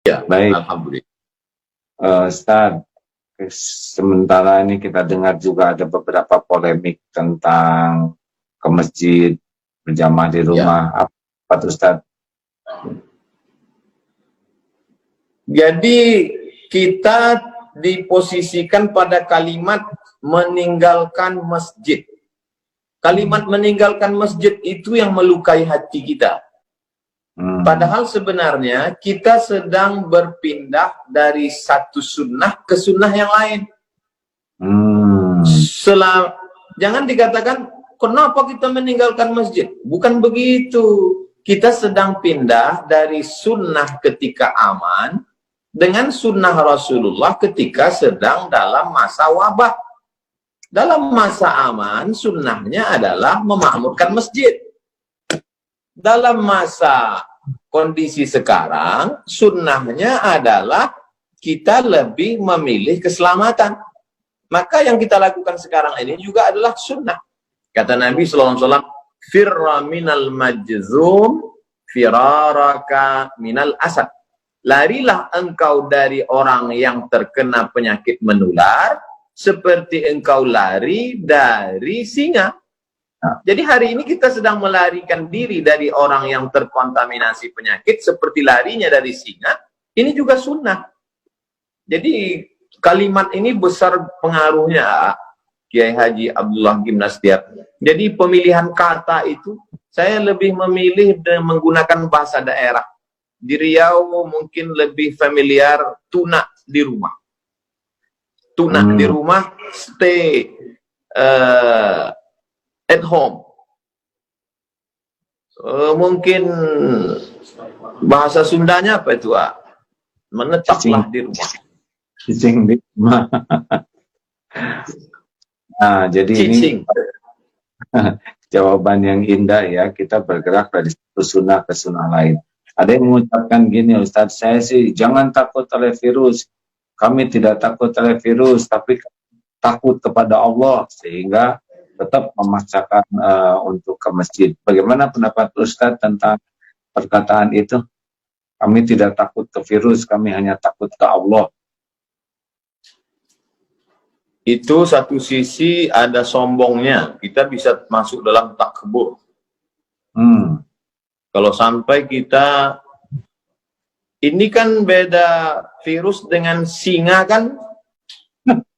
Ya, Baik, alhamdulillah. Ustaz, sementara ini kita dengar juga ada beberapa polemik tentang ke masjid, berjamaah di Ya. rumah. Apa tuh, Ustaz? Jadi kita diposisikan pada kalimat meninggalkan masjid. Kalimat meninggalkan masjid itu yang melukai hati kita. Padahal sebenarnya kita sedang berpindah dari satu sunnah ke sunnah yang lain. Jangan dikatakan, kenapa kita meninggalkan masjid? Bukan begitu. Kita sedang pindah dari sunnah ketika aman dengan sunnah Rasulullah ketika sedang dalam masa wabah. Dalam masa aman, sunnahnya adalah memakmurkan masjid. Dalam masa kondisi sekarang, sunnahnya adalah kita lebih memilih keselamatan. Maka yang kita lakukan sekarang ini juga adalah sunnah. Kata Nabi SAW, firra minal majzum, firaraka minal asad. Larilah engkau dari orang yang terkena penyakit menular, seperti engkau lari dari singa. Jadi hari ini kita sedang melarikan diri dari orang yang terkontaminasi penyakit, seperti larinya dari singa. Ini juga sunnah. Jadi kalimat ini besar pengaruhnya, Kiai Haji Abdullah Gimnastiar. Jadi pemilihan kata itu, saya lebih memilih menggunakan bahasa daerah. Di Riau mungkin lebih familiar tuna di rumah. Tuna di rumah, stay at home. Mungkin bahasa Sundanya apa itu? Menetaplah di rumah. Cicing di rumah. Nah, jadi Cicing. Ini jawaban yang indah ya. Kita bergerak dari satu sunnah ke sunnah lain. Ada yang mengucapkan gini, Ustadz, saya sih jangan takut oleh virus. Kami tidak takut oleh virus, tapi takut kepada Allah, sehingga tetap memaksakan untuk ke masjid. Bagaimana pendapat Ustadz tentang perkataan itu? Kami tidak takut ke virus, kami hanya takut ke Allah. Itu satu sisi ada sombongnya. Kita bisa masuk dalam takbur. Kalau sampai kita, ini kan beda virus dengan singa kan,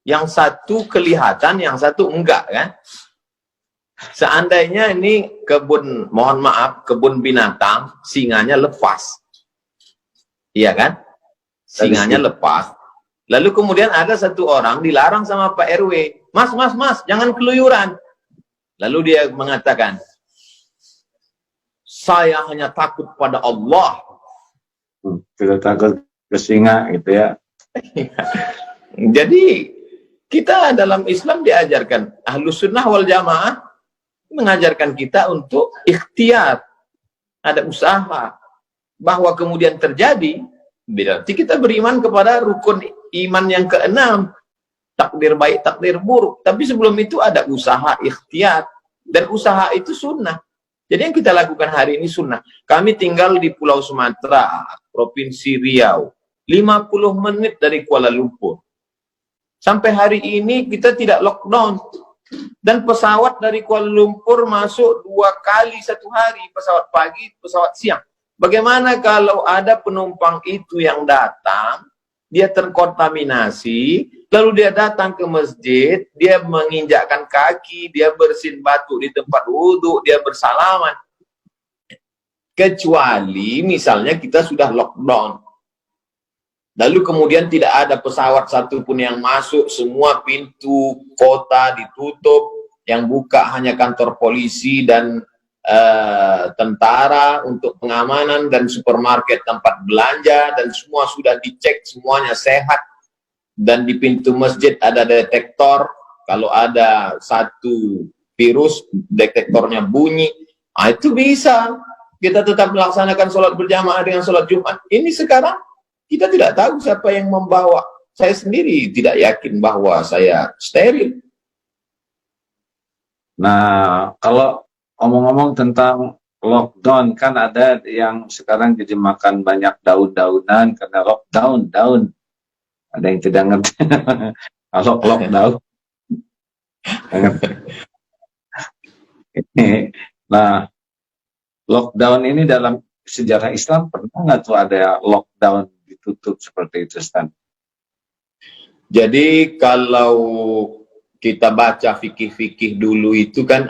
yang satu kelihatan, yang satu enggak kan. Seandainya ini kebun, mohon maaf, kebun binatang, singanya lepas. Iya kan? Singanya lepas. Lalu kemudian ada satu orang dilarang sama Pak RW. Mas, jangan keluyuran. Lalu dia mengatakan, saya hanya takut pada Allah. Tidak takut ke singa gitu ya. Jadi kita dalam Islam diajarkan, Ahlus Sunnah wal Jamaah mengajarkan kita untuk ikhtiar, ada usaha, bahwa kemudian terjadi, berarti kita beriman kepada rukun iman yang keenam, takdir baik, takdir buruk. Tapi sebelum itu ada usaha ikhtiar, dan usaha itu sunnah. Jadi yang kita lakukan hari ini sunnah. Kami tinggal di Pulau Sumatera, Provinsi Riau, 50 menit dari Kuala Lumpur. Sampai hari ini kita tidak lockdown. Dan pesawat dari Kuala Lumpur masuk 2 kali satu hari, pesawat pagi, pesawat siang. Bagaimana kalau ada penumpang itu yang datang, dia terkontaminasi, lalu dia datang ke masjid, dia menginjakkan kaki, dia bersin batu di tempat wudhu, dia bersalaman. Kecuali misalnya kita sudah lockdown. Lalu kemudian tidak ada pesawat satupun yang masuk, semua pintu kota ditutup, yang buka hanya kantor polisi dan tentara untuk pengamanan, dan supermarket, tempat belanja, dan semua sudah dicek, semuanya sehat. Dan di pintu masjid ada detektor, kalau ada satu virus, detektornya bunyi. Itu bisa kita tetap melaksanakan sholat berjamaah dengan sholat Jumat. Ini sekarang kita tidak tahu siapa yang membawa. Saya sendiri tidak yakin bahwa saya steril. Nah, kalau ngomong-ngomong tentang lockdown, kan ada yang sekarang jadi makan banyak daun-daunan karena lockdown, daun. Ada yang tidak ngerti. Kalau lockdown. Nah, lockdown ini dalam sejarah Islam pernah nggak tuh ada lockdown ditutup seperti itu, Stan? Jadi kalau kita baca fikih-fikih dulu itu kan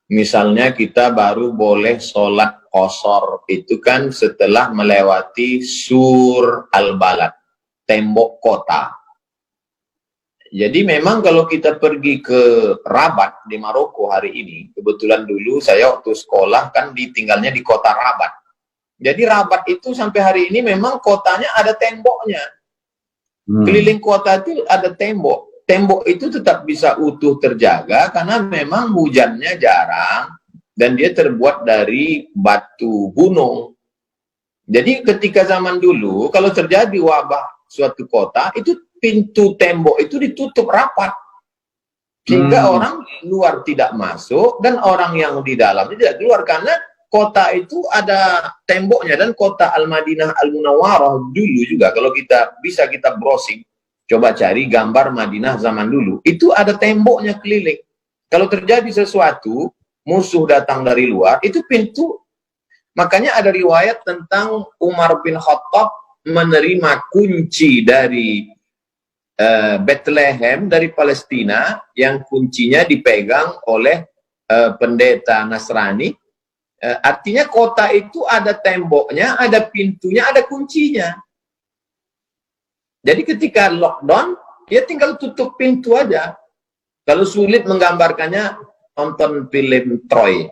misalnya kita baru boleh sholat qasar itu kan setelah melewati sur al-balad, tembok kota. Jadi memang kalau kita pergi ke Rabat di Maroko hari ini, kebetulan dulu saya waktu sekolah kan ditinggalnya di kota Rabat. Jadi Rabat itu sampai hari ini memang kotanya ada temboknya. Keliling kota itu ada tembok. Tembok itu tetap bisa utuh terjaga karena memang hujannya jarang dan dia terbuat dari batu gunung. Jadi ketika zaman dulu kalau terjadi wabah suatu kota itu pintu tembok itu ditutup rapat sehingga orang luar tidak masuk dan orang yang di dalam tidak keluar karena kota itu ada temboknya. Dan kota Al-Madinah Al-Munawwarah dulu juga kalau kita bisa kita browsing, coba cari gambar Madinah zaman dulu, itu ada temboknya keliling. Kalau terjadi sesuatu, musuh datang dari luar, itu pintu. Makanya ada riwayat tentang Umar bin Khattab menerima kunci dari Bethlehem dari Palestina yang kuncinya dipegang oleh pendeta Nasrani. Artinya kota itu ada temboknya, ada pintunya, ada kuncinya. Jadi ketika lockdown, dia tinggal tutup pintu aja. Kalau sulit menggambarkannya, nonton film Troy.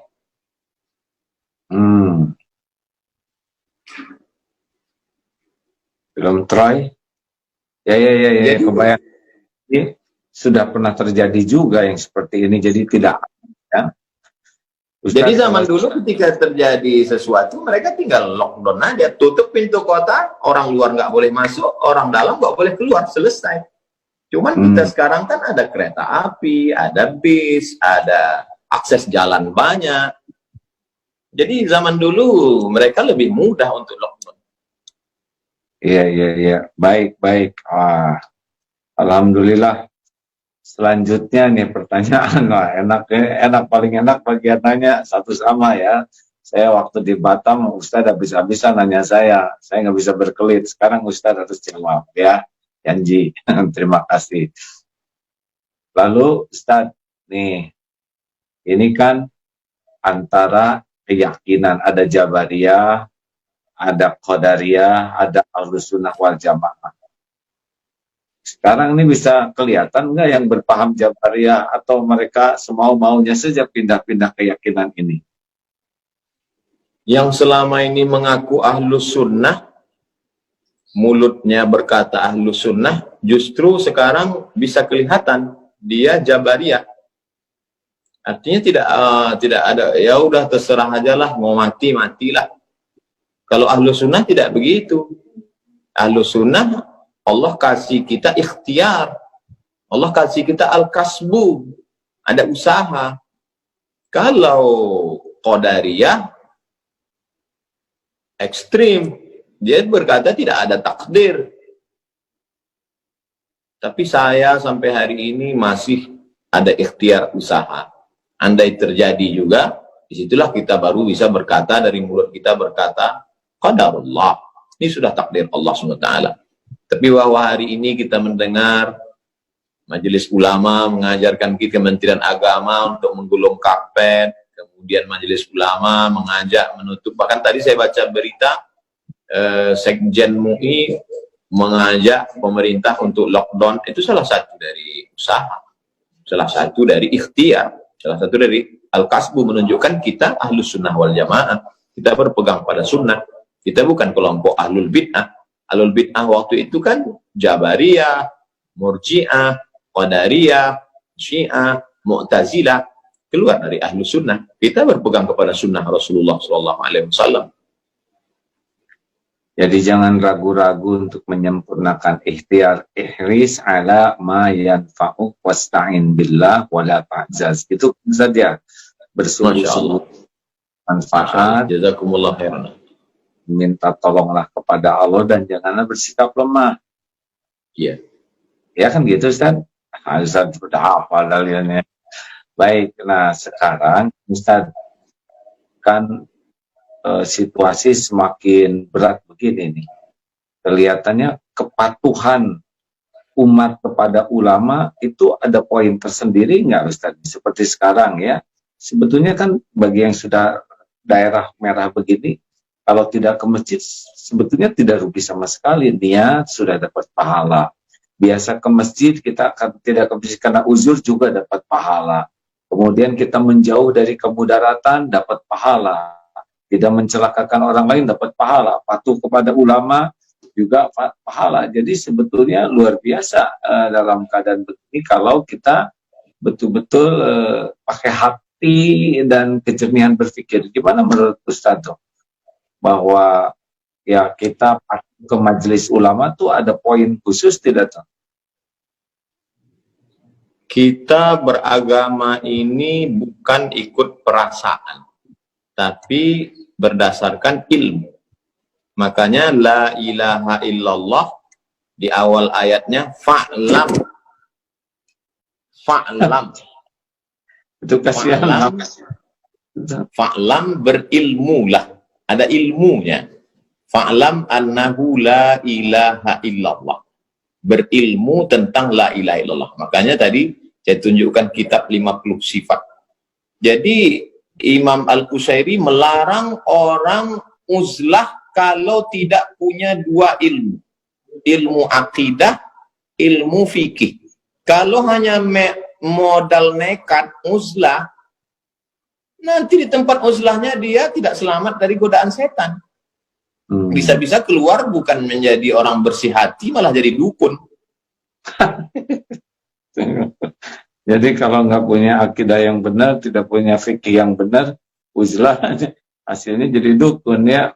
Film Troy? Ya, jadi, kebayang. Ini sudah pernah terjadi juga yang seperti ini, jadi tidak. Ya. Ustaz, jadi zaman dulu ketika terjadi sesuatu, mereka tinggal lockdown aja, tutup pintu kota, orang luar nggak boleh masuk, orang dalam nggak boleh keluar, selesai. Cuman kita sekarang kan ada kereta api, ada bis, ada akses jalan banyak. Jadi zaman dulu mereka lebih mudah untuk lockdown. Iya. Baik. Alhamdulillah. Selanjutnya nih pertanyaan, enak paling enak bagiannya satu sama ya. Saya waktu di Batam, Ustadz habis-habisan nanya saya nggak bisa berkelit. Sekarang Ustadz harus jawab ya, janji. Terima kasih. Lalu Ustadz, nih, ini kan antara keyakinan ada Jabariyah, ada Qadariyah, ada Ahlussunnah wal Jamaah. Sekarang ini bisa kelihatan nggak yang berpaham Jabariyah atau mereka semau-maunya saja pindah-pindah keyakinan ini? Yang selama ini mengaku Ahlus Sunnah, mulutnya berkata Ahlus Sunnah, justru sekarang bisa kelihatan dia Jabariyah. Artinya tidak ada, ya udah terserah aja lah, mau mati matilah. Kalau Ahlus Sunnah tidak begitu. Ahlus Sunnah Allah kasih kita ikhtiar, Allah kasih kita al-kasbu, ada usaha. Kalau Qadariyah ekstrim, dia berkata tidak ada takdir. Tapi saya sampai hari ini masih ada ikhtiar usaha. Andai terjadi juga, disitulah kita baru bisa berkata, dari mulut kita berkata, qadarullah, ini sudah takdir Allah SWT. Tapi bahwa hari ini kita mendengar Majelis Ulama mengajarkan kita, Kementerian Agama untuk menggulung karpet, kemudian Majelis Ulama mengajak menutup, bahkan tadi saya baca berita Sekjen MUI mengajak pemerintah untuk lockdown. Itu salah satu dari usaha, salah satu dari ikhtiar, salah satu dari al-kasbu, menunjukkan kita Ahlus Sunnah wal Jamaah, kita berpegang pada sunnah, kita bukan kelompok Ahlul Bid'ah. Ahlul Bid'ah waktu itu kan Jabariyah, Murji'ah, Qadariyah, Syiah, Mu'tazilah, keluar dari Ahlus Sunnah. Kita berpegang kepada sunnah Rasulullah SAW. Jadi jangan ragu-ragu untuk menyempurnakan ikhtiar, ihris ala ma yanfa'uk wasta'in billah wala ta'jaz. Itu saja, bersungguh-sungguh manfaat, Jazakumullah khairan. minta tolonglah kepada Allah dan janganlah bersikap lemah. Iya. Ya kan gitu Ustaz? Ustaz sudah hafal dalilnya. Baik, nah sekarang Ustaz kan situasi semakin berat begini nih. Kelihatannya kepatuhan umat kepada ulama itu ada poin tersendiri nggak Ustaz? Seperti sekarang ya. Sebetulnya kan bagi yang sudah daerah merah begini, kalau tidak ke masjid sebetulnya tidak rugi sama sekali. Niat sudah dapat pahala. Biasa ke masjid kita akan tidak ke masjid karena uzur juga dapat pahala. Kemudian kita menjauh dari kemudaratan dapat pahala. Tidak mencelakakan orang lain dapat pahala. Patuh kepada ulama juga pahala. Jadi sebetulnya luar biasa dalam keadaan begini kalau kita betul-betul pakai hati dan kejernihan berpikir. Gimana menurut Ustaz bahwa ya kita ke majelis ulama tuh ada poin khusus tidak tuh? Kita beragama ini bukan ikut perasaan, tapi berdasarkan ilmu. Makanya la ilaha illallah di awal ayatnya fa'lam. Fa'lam. Itu kasihan. Fa'lam berilmulah. Ada ilmunya. Fa'lam annahu la ilaha illallah. Berilmu tentang la ilaha illallah. Makanya tadi saya tunjukkan kitab 50 sifat. Jadi Imam Al-Qusairi melarang orang uzlah kalau tidak punya dua ilmu. Ilmu akidah, ilmu fikih. Kalau hanya modal nekat uzlah, nanti di tempat uzlahnya dia tidak selamat dari godaan setan. Bisa-bisa keluar bukan menjadi orang bersih hati, malah jadi dukun. Jadi kalau nggak punya akidah yang benar, tidak punya fikih yang benar, uzlah hasilnya jadi dukun ya.